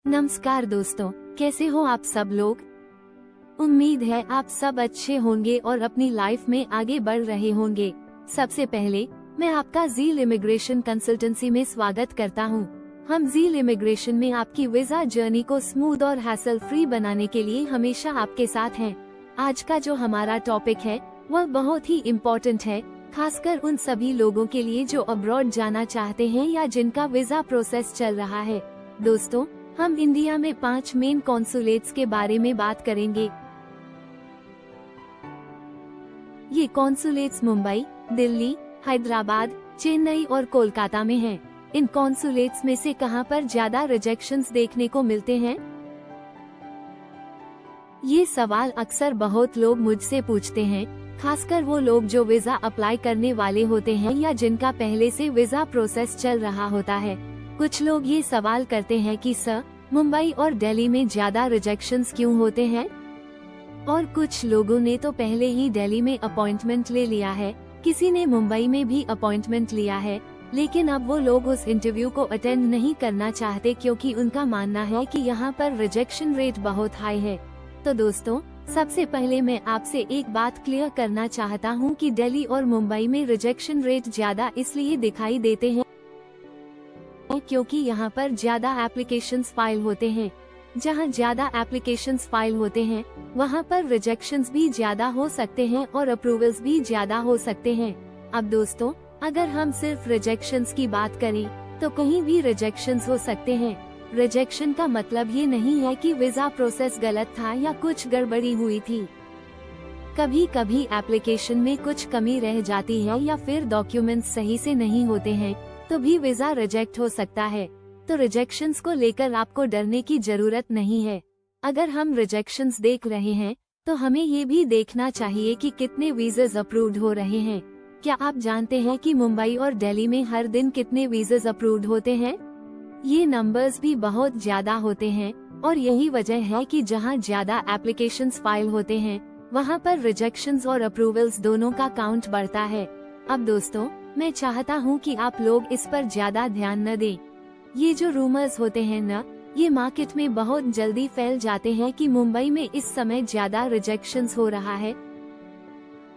नमस्कार दोस्तों, कैसे हो आप सब लोग। उम्मीद है आप सब अच्छे होंगे और अपनी लाइफ में आगे बढ़ रहे होंगे। सबसे पहले मैं आपका ज़ील इमिग्रेशन कंसल्टेंसी में स्वागत करता हूं। हम ज़ील इमिग्रेशन में आपकी वीजा जर्नी को स्मूथ और हैसल फ्री बनाने के लिए हमेशा आपके साथ हैं। आज का जो हमारा टॉपिक है वह बहुत ही इम्पोर्टेंट है, खासकर उन सभी लोगों के लिए जो अब्रॉड जाना चाहते हैं या जिनका वीजा प्रोसेस चल रहा है। दोस्तों, हम इंडिया में 5 मेन कॉन्सुलेट्स के बारे में बात करेंगे। ये कॉन्सुलेट्स मुंबई, दिल्ली, हैदराबाद, चेन्नई और कोलकाता में हैं। इन कॉन्सुलेट्स में से कहां पर ज्यादा रिजेक्शंस देखने को मिलते हैं? ये सवाल अक्सर बहुत लोग मुझसे पूछते हैं, खासकर वो लोग जो वीजा अप्लाई करने वाले होते हैं या जिनका पहले से वीजा प्रोसेस चल रहा होता है। कुछ लोग ये सवाल करते हैं कि सर, मुंबई और दिल्ली में ज्यादा रिजेक्शंस क्यों होते हैं? और कुछ लोगों ने तो पहले ही दिल्ली में अपॉइंटमेंट ले लिया है, किसी ने मुंबई में भी अपॉइंटमेंट लिया है, लेकिन अब वो लोग उस इंटरव्यू को अटेंड नहीं करना चाहते क्योंकि उनका मानना है कि यहाँ पर रिजेक्शन रेट बहुत हाई है। तो दोस्तों, सबसे पहले मैं आपसे एक बात क्लियर करना चाहता हूँ कि दिल्ली और मुंबई में रिजेक्शन रेट ज्यादा इसलिए दिखाई देते हैं क्योंकि यहाँ पर ज्यादा एप्लीकेशंस फाइल होते हैं। जहाँ ज्यादा एप्लीकेशंस फाइल होते हैं वहाँ पर रिजेक्शंस भी ज्यादा हो सकते हैं और अप्रूवल्स भी ज्यादा हो सकते हैं। अब दोस्तों, अगर हम सिर्फ रिजेक्शंस की बात करें तो कहीं भी रिजेक्शंस हो सकते हैं। रिजेक्शन का मतलब ये नहीं है कि वीजा प्रोसेस गलत था या कुछ गड़बड़ी हुई थी। कभी कभी एप्लीकेशन में कुछ कमी रह जाती है या फिर डॉक्यूमेंट्स सही से नहीं होते हैं तो भी वीजा रिजेक्ट हो सकता है। तो रिजेक्शंस को लेकर आपको डरने की जरूरत नहीं है। अगर हम रिजेक्शंस देख रहे हैं तो हमें ये भी देखना चाहिए कि कितने वीज़ास अप्रूव्ड हो रहे हैं। क्या आप जानते हैं कि मुंबई और दिल्ली में हर दिन कितने वीज़ास अप्रूव्ड होते हैं? ये नंबर्स भी बहुत ज्यादा होते हैं और यही वजह है कि जहां ज्यादा एप्लीकेशंस फाइल होते हैं वहां पर रिजेक्शंस और अप्रूवल्स दोनों का काउंट बढ़ता है। अब दोस्तों, मैं चाहता हूं कि आप लोग इस पर ज्यादा ध्यान न दें। ये जो रूमर्स होते हैं न, ये मार्केट में बहुत जल्दी फैल जाते हैं कि मुंबई में इस समय ज्यादा रिजेक्शंस हो रहा है,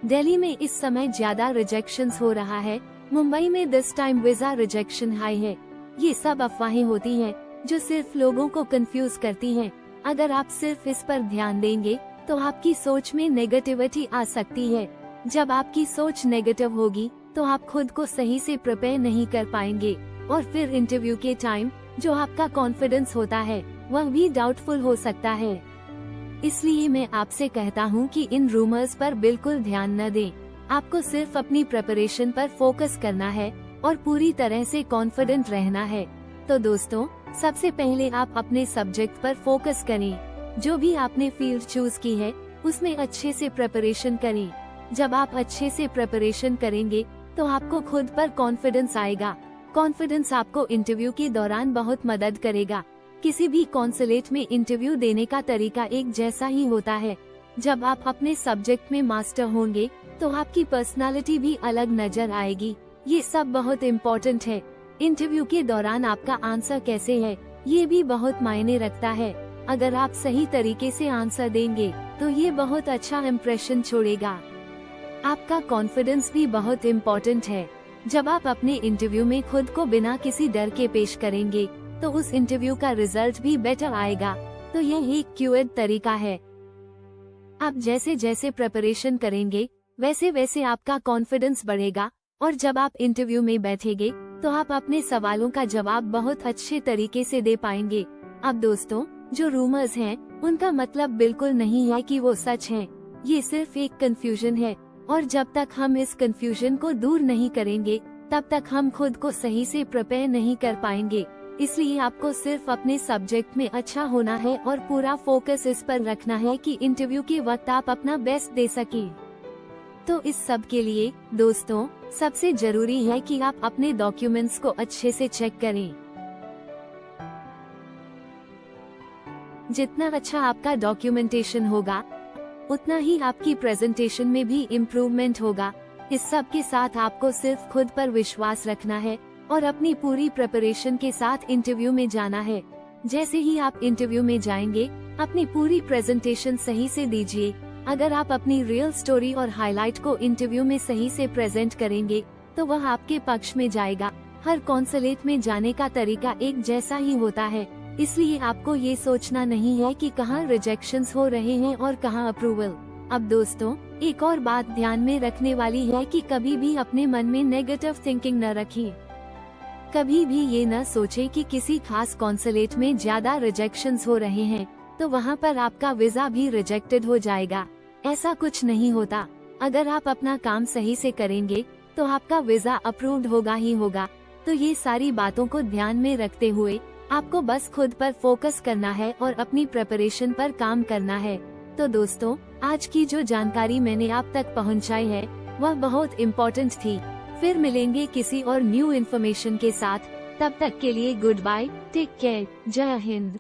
दिल्ली में इस समय ज्यादा रिजेक्शंस हो रहा है, मुंबई में this time visa rejection high है। ये सब अफवाहें होती हैं जो सिर्फ लोगों को कंफ्यूज करती हैं। अगर आप सिर्फ इस पर ध्यान देंगे तो आपकी सोच में नेगेटिविटी आ सकती है। जब आपकी सोच नेगेटिव होगी तो आप खुद को सही से प्रिपेयर नहीं कर पाएंगे और फिर इंटरव्यू के टाइम जो आपका कॉन्फिडेंस होता है वह भी डाउटफुल हो सकता है। इसलिए मैं आपसे कहता हूँ कि इन रूमर्स पर बिल्कुल ध्यान न दें। आपको सिर्फ अपनी प्रिपरेशन पर फोकस करना है और पूरी तरह से कॉन्फिडेंट रहना है। तो दोस्तों, सबसे पहले आप अपने सब्जेक्ट पर फोकस करें। जो भी आपने फील्ड चूज की है उसमें अच्छे से प्रिपरेशन करें। जब आप अच्छे से प्रिपरेशन करेंगे तो आपको खुद पर कॉन्फिडेंस आएगा। कॉन्फिडेंस आपको इंटरव्यू के दौरान बहुत मदद करेगा। किसी भी कॉन्सुलेट में इंटरव्यू देने का तरीका एक जैसा ही होता है। जब आप अपने सब्जेक्ट में मास्टर होंगे तो आपकी पर्सनालिटी भी अलग नजर आएगी। ये सब बहुत इम्पोर्टेंट है। इंटरव्यू के दौरान आपका आंसर कैसे है ये भी बहुत मायने रखता है। अगर आप सही तरीके से आंसर देंगे तो ये बहुत अच्छा इम्प्रेशन छोड़ेगा। आपका कॉन्फिडेंस भी बहुत इम्पोर्टेंट है। जब आप अपने इंटरव्यू में खुद को बिना किसी डर के पेश करेंगे तो उस इंटरव्यू का रिजल्ट भी बेटर आएगा। तो यह एक क्यूएड तरीका है। आप जैसे जैसे प्रिपरेशन करेंगे वैसे वैसे आपका कॉन्फिडेंस बढ़ेगा और जब आप इंटरव्यू में बैठेंगे तो आप अपने सवालों का जवाब बहुत अच्छे तरीके से दे पाएंगे। अब दोस्तों, जो रूमर्स हैं उनका मतलब बिल्कुल नहीं है कि वो सच हैं। ये सिर्फ एक कंफ्यूजन है और जब तक हम इस कंफ्यूजन को दूर नहीं करेंगे तब तक हम खुद को सही से प्रिपेयर नहीं कर पाएंगे। इसलिए आपको सिर्फ अपने सब्जेक्ट में अच्छा होना है और पूरा फोकस इस पर रखना है कि इंटरव्यू के वक्त आप अपना बेस्ट दे सकें। तो इस सब के लिए दोस्तों, सबसे जरूरी है कि आप अपने डॉक्यूमेंट्स को अच्छे से चेक करें। जितना अच्छा आपका डॉक्यूमेंटेशन होगा उतना ही आपकी प्रेजेंटेशन में भी इम्प्रूवमेंट होगा। इस सब के साथ आपको सिर्फ खुद पर विश्वास रखना है और अपनी पूरी प्रिपरेशन के साथ इंटरव्यू में जाना है। जैसे ही आप इंटरव्यू में जाएंगे, अपनी पूरी प्रेजेंटेशन सही से दीजिए। अगर आप अपनी रियल स्टोरी और हाईलाइट को इंटरव्यू में सही से प्रेजेंट करेंगे तो वह आपके पक्ष में जाएगा। हर कॉन्सुलेट में जाने का तरीका एक जैसा ही होता है, इसलिए आपको ये सोचना नहीं है कि कहाँ रिजेक्शंस हो रहे हैं और कहाँ अप्रूवल। अब दोस्तों, एक और बात ध्यान में रखने वाली है कि कभी भी अपने मन में नेगेटिव थिंकिंग न रखें। कभी भी ये न सोचें कि किसी खास कॉन्सुलेट में ज्यादा रिजेक्शंस हो रहे हैं तो वहाँ पर आपका वीजा भी रिजेक्टेड हो जाएगा। ऐसा कुछ नहीं होता। अगर आप अपना काम सही से करेंगे तो आपका वीजा अप्रूव्ड होगा ही होगा। तो ये सारी बातों को ध्यान में रखते हुए आपको बस खुद पर फोकस करना है और अपनी प्रिपरेशन पर काम करना है। तो दोस्तों, आज की जो जानकारी मैंने आप तक पहुंचाई है वह बहुत इम्पोर्टेंट थी। फिर मिलेंगे किसी और न्यू इन्फॉर्मेशन के साथ। तब तक के लिए गुड बाय, टेक केयर, जय हिंद।